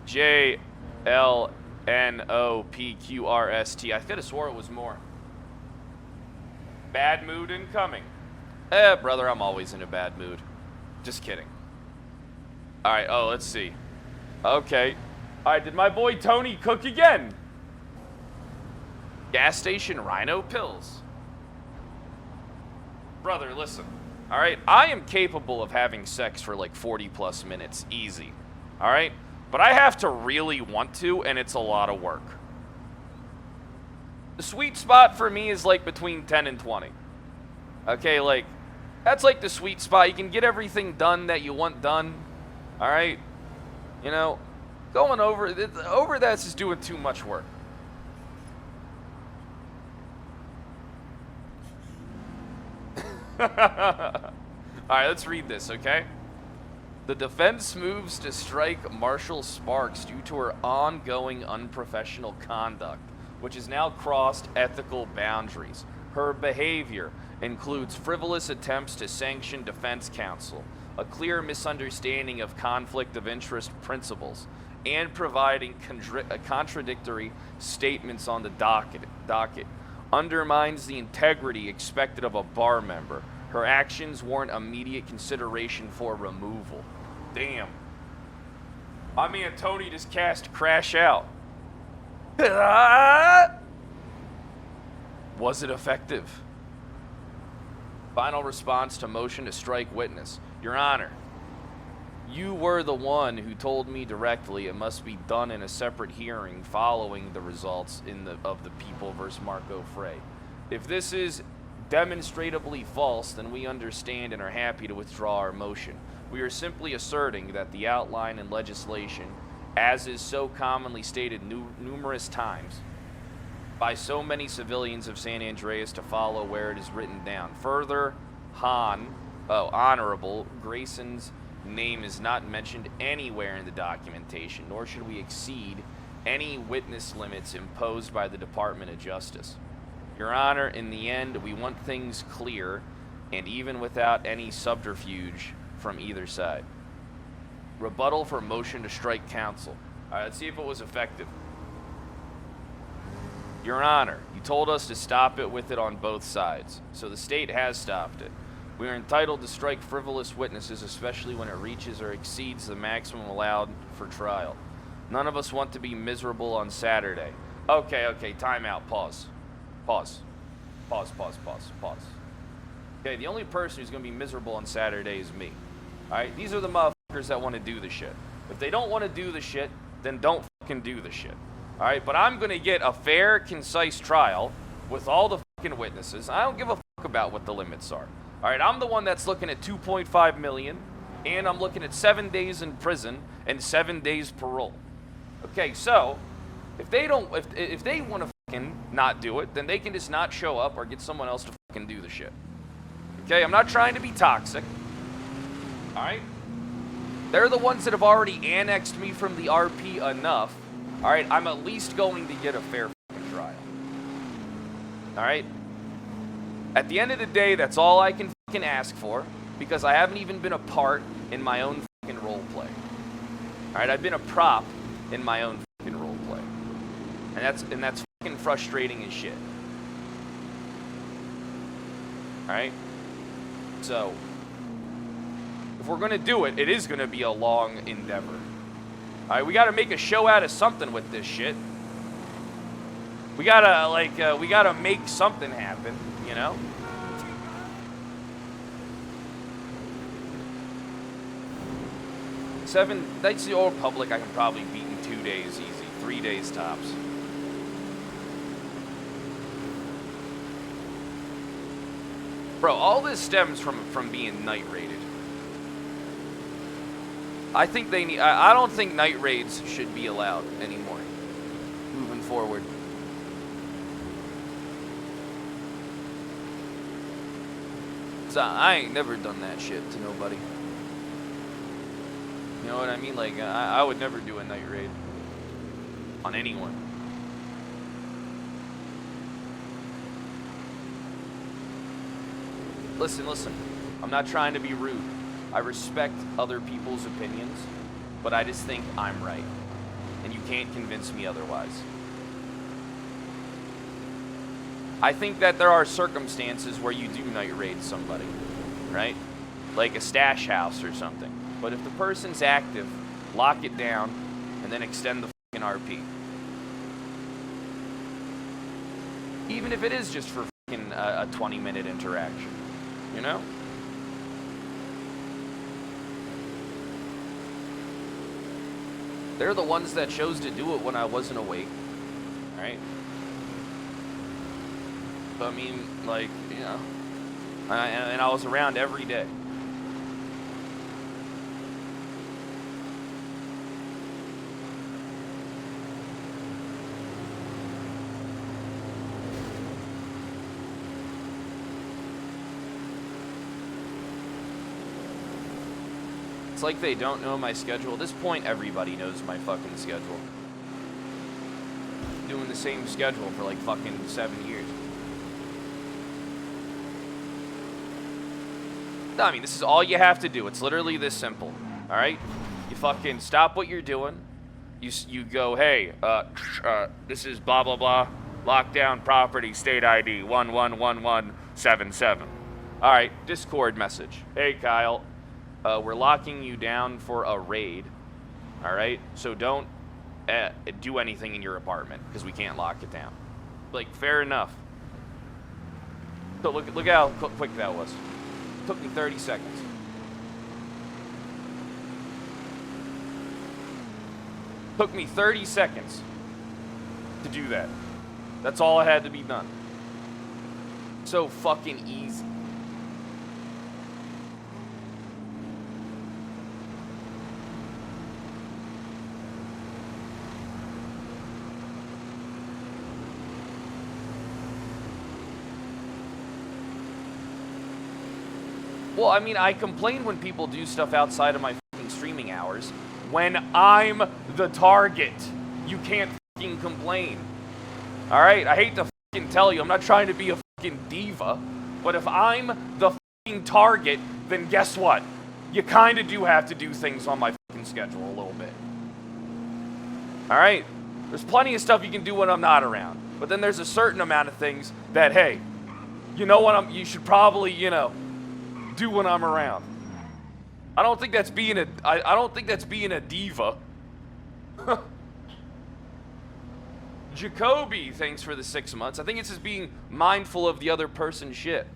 JLNOPQRST. I could have swore it was more. Bad mood incoming. Brother, I'm always in a bad mood. Just kidding. Alright, oh, let's see. Okay. Alright, did my boy Tony cook again? Gas station rhino pills. Brother, listen. Alright, I am capable of having sex for like 40 plus minutes. Easy. Alright? But I have to really want to, and it's a lot of work. The sweet spot for me is like between 10 and 20. Okay, like, that's like the sweet spot. You can get everything done that you want done. Alright? You know, going over that's just doing too much work. Alright, let's read this, okay? The defense moves to strike Marshal Sparks due to her ongoing unprofessional conduct, which has now crossed ethical boundaries. Her behavior includes frivolous attempts to sanction defense counsel, a clear misunderstanding of conflict of interest principles, and providing contradictory statements on the docket. Undermines the integrity expected of a bar member. Her actions warrant immediate consideration for removal. Damn. My man Tony just cast Crash Out. Was it effective? Final response to motion to strike witness. Your Honor, you were the one who told me directly it must be done in a separate hearing following the results of the People versus Marco Frey. If this is demonstrably false, then we understand and are happy to withdraw our motion. We are simply asserting that the outline in legislation, as is so commonly stated numerous times by so many civilians of San Andreas to follow where it is written down. Further, Honorable Grayson's name is not mentioned anywhere in the documentation, nor should we exceed any witness limits imposed by the Department of Justice. Your Honor, in the end, we want things clear, and even without any subterfuge from either side. Rebuttal for motion to strike counsel. All right, let's see if it was effective. Your Honor, you told us to stop it with it on both sides, so the state has stopped it. We are entitled to strike frivolous witnesses, especially when it reaches or exceeds the maximum allowed for trial. None of us want to be miserable on Saturday. Okay, time out, pause. Pause. Okay, the only person who's going to be miserable on Saturday is me. Alright, these are the motherfuckers that want to do the shit. If they don't want to do the shit, then don't fucking do the shit. Alright, but I'm going to get a fair, concise trial with all the fucking witnesses. I don't give a fuck about what the limits are. Alright, I'm the one that's looking at 2.5 million, and I'm looking at 7 days in prison and 7 days parole. Okay, so if they don't, if they want to fucking not do it, then they can just not show up or get someone else to fucking do the shit. Okay, I'm not trying to be toxic. Alright? They're the ones that have already annexed me from the RP enough. Alright, I'm at least going to get a fair fucking trial. Alright? At the end of the day, that's all I can fucking ask for, because I haven't even been a part in my own fucking role play. Alright, I've been a prop in my own fucking role play. And that's fucking frustrating as shit. Alright? So, if we're gonna do it, it is gonna be a long endeavor. Alright, we gotta make a show out of something with this shit. We gotta, we gotta make something happen, you know? That's the Old Republic I can probably beat in 2 days easy. 3 days tops. Bro, all this stems from being night raided. I think they need. I don't think night raids should be allowed anymore. Moving forward. So I ain't never done that shit to nobody. You know what I mean? Like I would never do a night raid on anyone. Listen. I'm not trying to be rude. I respect other people's opinions, but I just think I'm right. and you can't convince me otherwise. I think that there are circumstances where you do night raid somebody, right? Like a stash house or something. But if the person's active, lock it down, and then extend the fucking RP. Even if it is just for fucking a 20-minute interaction, you know? They're the ones that chose to do it when I wasn't awake, right? I mean, like, you know, and I was around every day. It's like they don't know my schedule. At this point, everybody knows my fucking schedule. Doing the same schedule for like fucking 7 years. No, I mean, this is all you have to do. It's literally this simple. All right? You fucking stop what you're doing. You go, hey, this is blah, blah, blah. Lockdown property, state ID, 111177. All right, Discord message. Hey, Kyle. We're locking you down for a raid, all right? So don't do anything in your apartment because we can't lock it down. Like, fair enough. So look how quick that was. It took me 30 seconds. Took me 30 seconds to do that. That's all that had to be done. So fucking easy. Well, I mean, I complain when people do stuff outside of my fucking streaming hours. When I'm the target, you can't fucking complain. All right? I hate to fucking tell you, I'm not trying to be a fucking diva, but if I'm the fucking target, then guess what? You kind of do have to do things on my fucking schedule a little bit. All right? There's plenty of stuff you can do when I'm not around, but then there's a certain amount of things that, hey, you know what? You should probably, you know, do when I'm around. I don't think that's being a diva. Jacoby, thanks for the 6 months. I think it's just being mindful of the other person's shit.